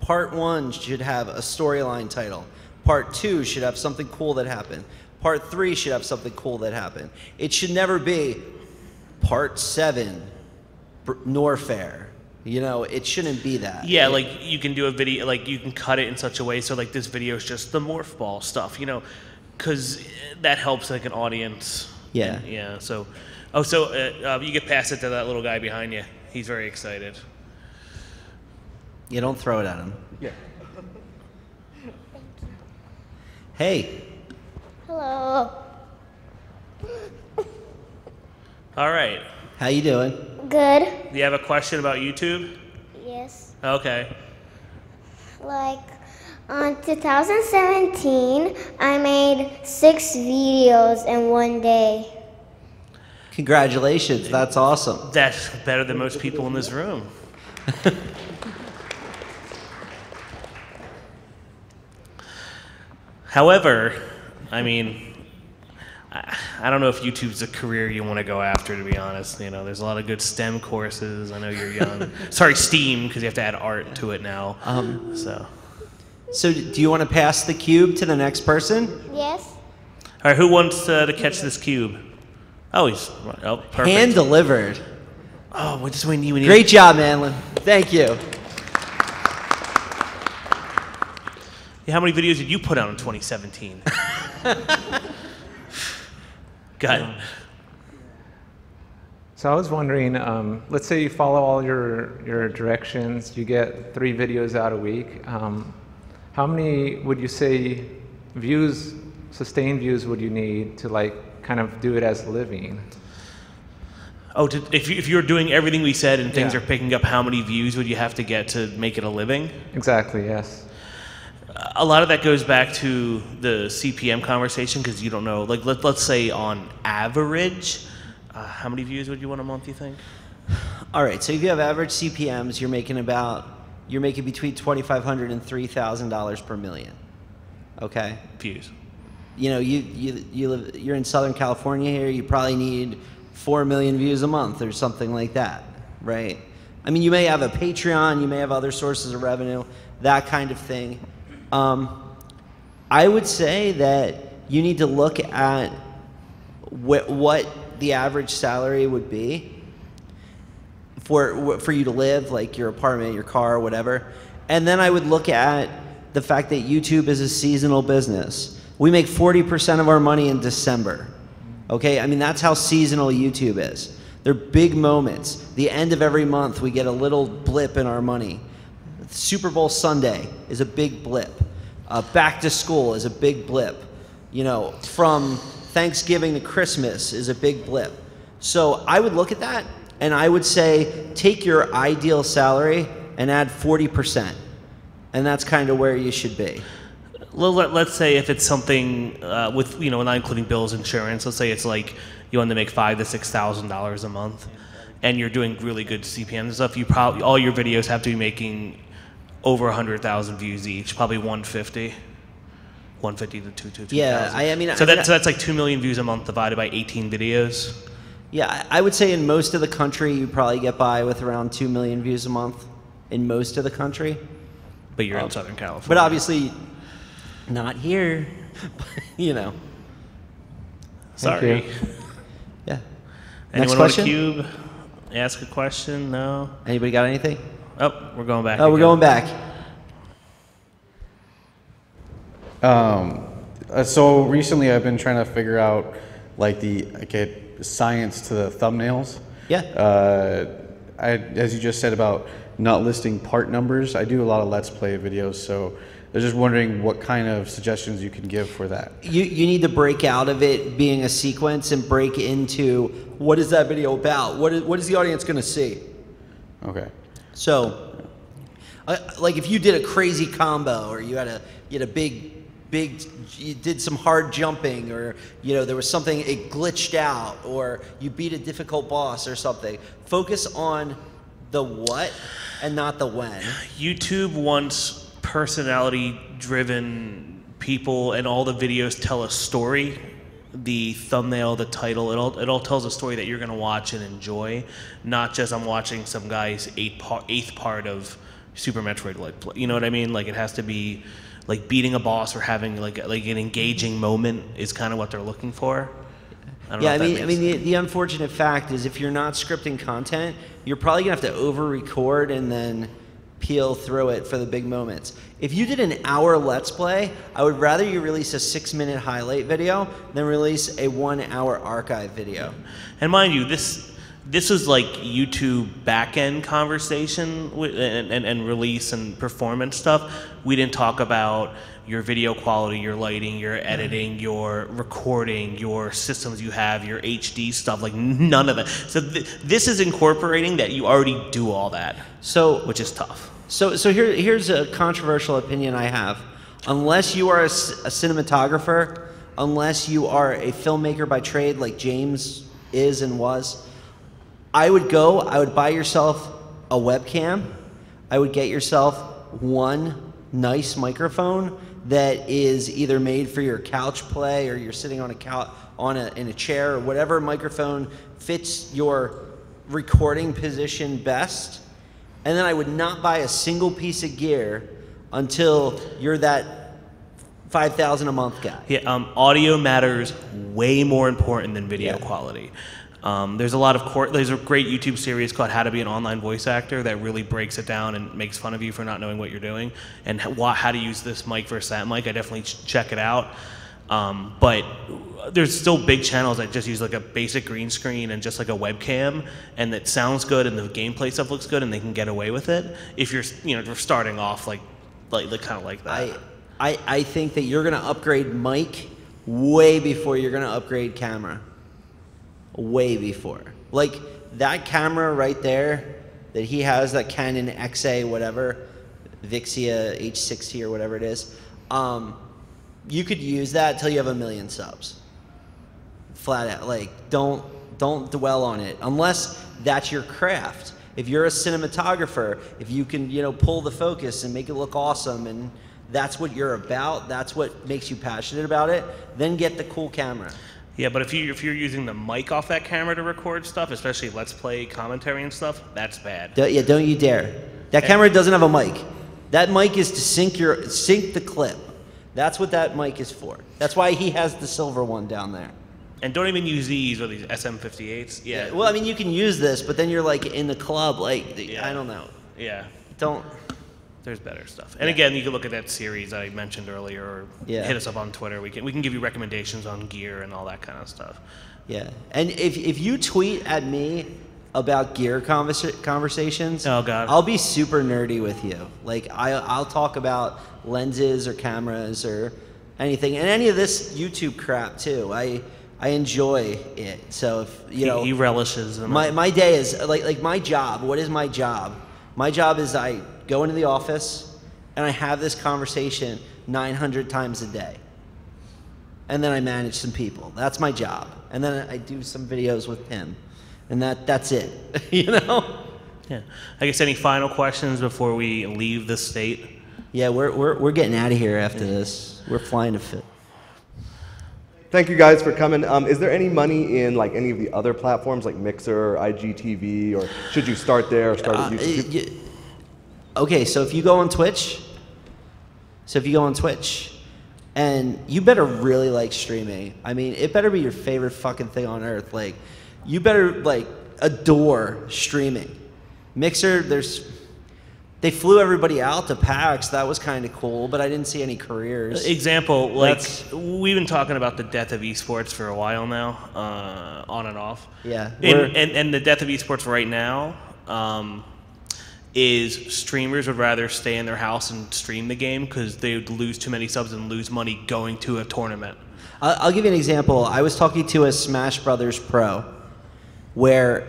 Part 1 should have a storyline title. Part 2 should have something cool that happened. Part 3 should have something cool that happened. It should never be Part 7, Norfair. It shouldn't be that. Yeah, like you can do a video, like you can cut it in such a way so like this video is just the morph ball stuff, because that helps like an audience. Yeah. And, yeah. So, you get past it to that little guy behind you. He's very excited. Yeah, don't throw it at him. Yeah. Hey. Hello. All right. How you doing? Good. Do you have a question about YouTube? Yes. Okay. Like, on 2017, I made 6 videos in one day. Congratulations, that's awesome. That's better than most people in this room. However, I mean, I don't know if YouTube's a career you want to go after, to be honest. There's a lot of good STEM courses. I know you're young. Sorry, STEAM, because you have to add art to it now. So do you want to pass the cube to the next person? Yes. All right, who wants to catch this cube? Oh, perfect. Hand delivered. Oh, what do we need? Great job, Manlin. Thank you. Yeah, how many videos did you put out in 2017? Got it. So I was wondering, let's say you follow all your directions, you get 3 videos out a week. How many would you say views, sustained views, would you need to like kind of do it as a living? Oh, if you're doing everything we said and things are picking up, how many views would you have to get to make it a living? Exactly, yes. A lot of that goes back to the CPM conversation because you don't know. Like let's say on average, how many views would you want a month? You think? All right. So if you have average CPMs, you're making between $2,500 and $3,000 per million. Okay. Views. You know, you're in Southern California here. You probably need 4 million views a month or something like that, right? I mean, you may have a Patreon, you may have other sources of revenue, that kind of thing. I would say that you need to look at what the average salary would be for you to live, like your apartment, your car, whatever. And then I would look at the fact that YouTube is a seasonal business. We make 40% of our money in December. Okay, I mean, that's how seasonal YouTube is. They're big moments. The end of every month, we get a little blip in our money. Super Bowl Sunday is a big blip. Back to school is a big blip. You know, from Thanksgiving to Christmas is a big blip. So I would look at that and I would say, take your ideal salary and add 40%. And that's kind of where you should be. Let's say if it's something with, you know, not including bills, insurance, let's say it's like you want to make $5,000 to $6,000 a month and you're doing really good CPMs and stuff, you probably, all your videos have to be making over 100,000 views each, probably 150 to 2,000. Yeah, I mean, so that's like 2 million views a month divided by 18 videos. Yeah, I would say in most of the country, you probably get by with around 2 million views a month in most of the country. But you're in Southern California. But obviously, not here, you know. Sorry. Yeah. Anyone Next question? on the cube? Ask a question? No? Anybody got anything? Oh, we're going back. Oh, we're going back. So recently I've been trying to figure out like science to the thumbnails. Yeah. As you just said about not listing part numbers, I do a lot of Let's Play videos, so I was just wondering what kind of suggestions you can give for that. You need to break out of it being a sequence and break into what is that video about? What is the audience going to see? Okay. So, like if you did a crazy combo, or you had a big, you did some hard jumping, or you know there was something, it glitched out, or you beat a difficult boss or something. Focus on the what and not the when. YouTube wants personality-driven people, and all the videos tell a story. The thumbnail, the title, it all tells a story that you're going to watch and enjoy, not just I'm watching some guy's eighth part of Super Metroid. Like, you know what I mean? Like it has to be like beating a boss or having like an engaging moment is kind of what they're looking for. I mean, the unfortunate fact is if you're not scripting content, you're probably gonna have to over-record and then peel through it for the big moments. If you did an hour Let's Play, I would rather you release a 6-minute highlight video than release a 1-hour archive video. And mind you, this is like YouTube back-end conversation and release and performance stuff. We didn't talk about your video quality, your lighting, your editing, your recording, your systems you have, your HD stuff, like none of it. So this is incorporating that you already do all that, which is tough. So here's a controversial opinion I have. Unless you are a cinematographer, unless you are a filmmaker by trade like James is and was, I would buy yourself a webcam. I would get yourself one nice microphone that is either made for your couch play or you're sitting on in a chair, or whatever microphone fits your recording position best. And then I would not buy a single piece of gear until you're that $5,000 a month guy. Yeah, audio matters way more important than video quality. There's a great YouTube series called How to Be an Online Voice Actor that really breaks it down and makes fun of you for not knowing what you're doing and how to use this mic versus that mic. I definitely check it out. But there's still big channels that just use like a basic green screen and just like a webcam, and it sounds good and the gameplay stuff looks good and they can get away with it if you're starting off like kind of like that. I think that you're gonna upgrade mic way before you're gonna upgrade camera. Way before. Like that camera right there that he has, that Canon XA whatever, Vixia H60 or whatever it is, you could use that till you have 1 million subs. Flat out. Like don't dwell on it unless that's your craft. If you're a cinematographer, if you can, pull the focus and make it look awesome and that's what you're about, that's what makes you passionate about it, then get the cool camera. Yeah, but if you're using the mic off that camera to record stuff, especially Let's Play commentary and stuff, that's bad. Yeah, don't you dare. That camera doesn't have a mic. That mic is to sync the clip. That's what that mic is for. That's why he has the silver one down there. And don't even use these or these SM58s. Yeah. Well, I mean, you can use this, but then you're like in the club, like, I don't know. Yeah. Don't. There's better stuff. And again, you can look at that series I mentioned earlier, or hit us up on Twitter. We can give you recommendations on gear and all that kind of stuff. Yeah. And if you tweet at me about gear conversations, oh God, I'll be super nerdy with you. Like I'll talk about lenses or cameras or anything, and any of this YouTube crap too. I enjoy it. So if he relishes. My day is like my job. What is my job? My job is I go into the office and I have this conversation 900 times a day. And then I manage some people. That's my job. And then I do some videos with him. And that's it. Yeah. I guess any final questions before we leave the state? Yeah, we're getting out of here after this. We're flying to fit. Thank you guys for coming. Is there any money in like any of the other platforms like Mixer or IGTV, or should you start there or start at YouTube? Okay, so if you go on Twitch, and you better really like streaming. I mean, it better be your favorite fucking thing on earth. Like, you better like adore streaming. Mixer, they flew everybody out to PAX. That was kind of cool, but I didn't see any careers. Example, like we've been talking about the death of esports for a while now, on and off. Yeah. And the death of esports right now is streamers would rather stay in their house and stream the game because they would lose too many subs and lose money going to a tournament. I'll give you an example. I was talking to a Smash Brothers pro where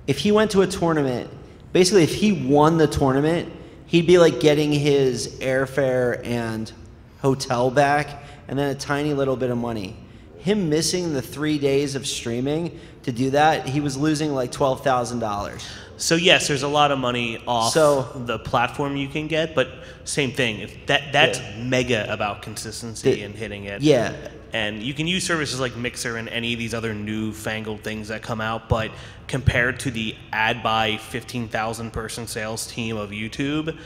if he went to a tournament, basically if he won the tournament, he'd be like getting his airfare and hotel back and then a tiny little bit of money. Him missing the 3 days of streaming to do that, he was losing like $12,000. So yes, there's a lot of money off the platform you can get, but same thing. That's mega about consistency and hitting it. Yeah. And you can use services like Mixer and any of these other newfangled things that come out, but compared to the ad buy 15,000 person sales team of YouTube,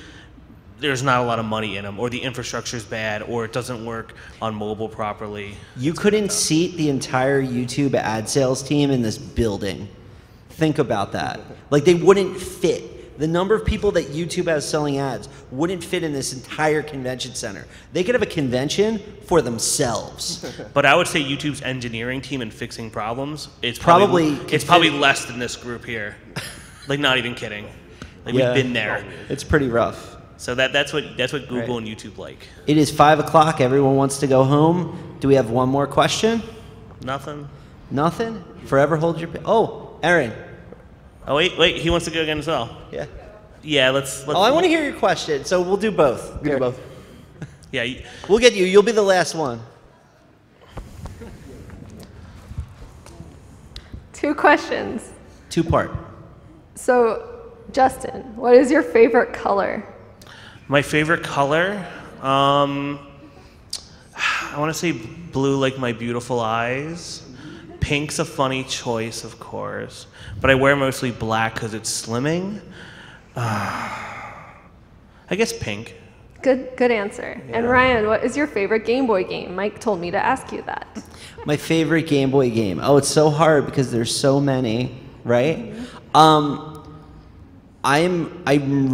there's not a lot of money in them, or the infrastructure's bad, or it doesn't work on mobile properly. You couldn't seat the entire YouTube ad sales team in this building. Think about that. Like, they wouldn't fit. The number of people that YouTube has selling ads wouldn't fit in this entire convention center. They could have a convention for themselves. But I would say YouTube's engineering team and fixing problems, it's probably less than this group here. Like, not even kidding. Like, we've been there. It's pretty rough. So that's what Google and YouTube like. It is 5 o'clock. Everyone wants to go home. Do we have one more question? Nothing. Nothing? Forever hold your... Oh, Aaron. Oh, wait. He wants to go again as well. Yeah. Yeah, let's I want to hear your question, so we'll do both. We'll do both. Yeah. We'll get you. You'll be the last one. 2 questions. 2-part. So, Justin, what is your favorite color? My favorite color? I want to say blue, like my beautiful eyes. Pink's a funny choice, of course, but I wear mostly black because it's slimming. I guess pink. Good answer. Yeah. And Ryan, what is your favorite Game Boy game? Mike told me to ask you that. My favorite Game Boy game. Oh, it's so hard because there's so many, right? I'm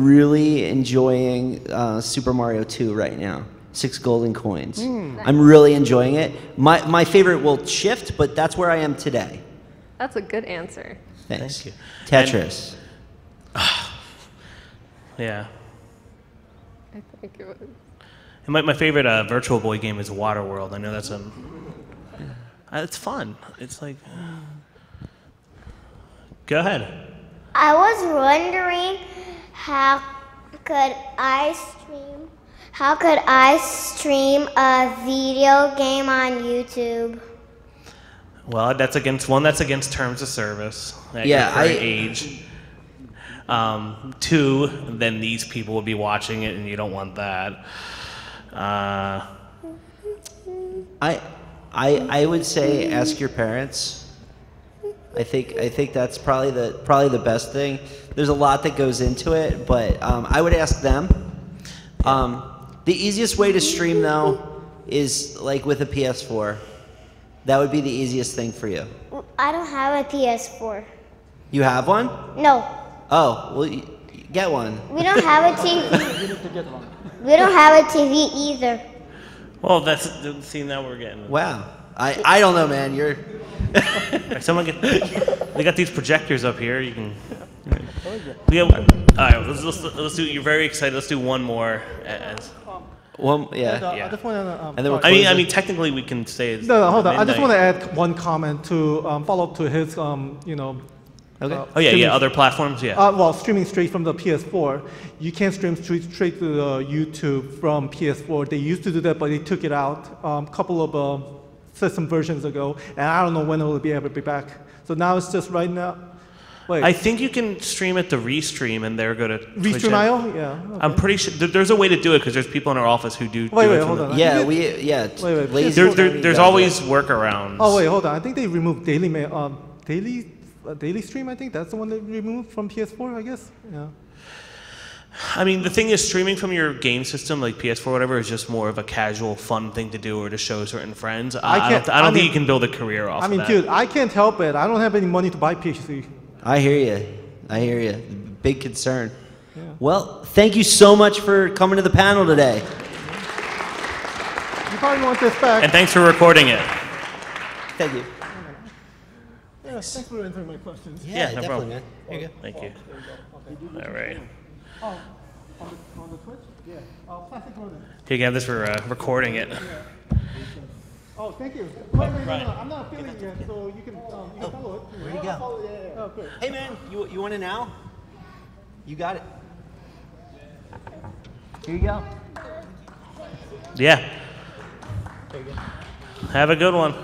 really enjoying Super Mario 2 right now. 6 golden coins. I'm really enjoying it. My favorite will shift, but that's where I am today. That's a good answer. Thanks. Thank you. Tetris. Yeah. I think it was. And my favorite Virtual Boy game is Waterworld. I know that's it's fun. It's like, go ahead. I was wondering how could I stream a video game on YouTube? Well, that's against terms of service at Yeah, your current age. 2, then these people will be watching it, and you don't want that. I would say ask your parents. I think that's probably the best thing. There's a lot that goes into it, but I would ask them. The easiest way to stream though is like with a PS4. That would be the easiest thing for you. I don't have a PS4. You have one? No. Oh, well, get one. We don't have a TV. We don't have a TV either. Well, see, now we're getting. Wow. I don't know, man. You're. We got these projectors up here. You can. All right, let's do. You're very excited. Let's do one more. One, yeah. I just want to. And then I mean, technically we can say. No, hold on. I just want to add one comment to follow up to his, Okay. Other platforms, yeah. Well, streaming straight from the PS4. You can't stream straight to the YouTube from PS4. They used to do that, but they took it out a couple of system versions ago, and I don't know when it will be able to be back. So now it's just right now. Wait. I think you can stream it to Restream, and there go to Restream.io. Yeah. Okay. I'm pretty sure there's a way to do it because there's people in our office who do. Wait, it hold on. Yeah, Wait. There's always workarounds. Oh wait, hold on. I think they removed daily stream. I think that's the one they removed from PS4. I guess. Yeah. I mean, the thing is, streaming from your game system, like PS4 or whatever, is just more of a casual, fun thing to do or to show certain friends. I don't think you can build a career off of that. Dude, I can't help it. I don't have any money to buy PC. I hear you. Big concern. Yeah. Well, thank you so much for coming to the panel today. You probably want this back. And thanks for recording it. Thank you. Yeah, thanks for answering my questions. Yeah, no definitely, problem. man. Here you go. Thank you. All right. Oh, on the Twitch? Yeah. Plastic rodent. Here, you have this for recording it. Oh, thank you. Wait, no. I'm not affiliate yet, so you can follow it. Where'd you go? Oh, good. Hey, man, you want it now? You got it. Here you go. Yeah. Have a good one.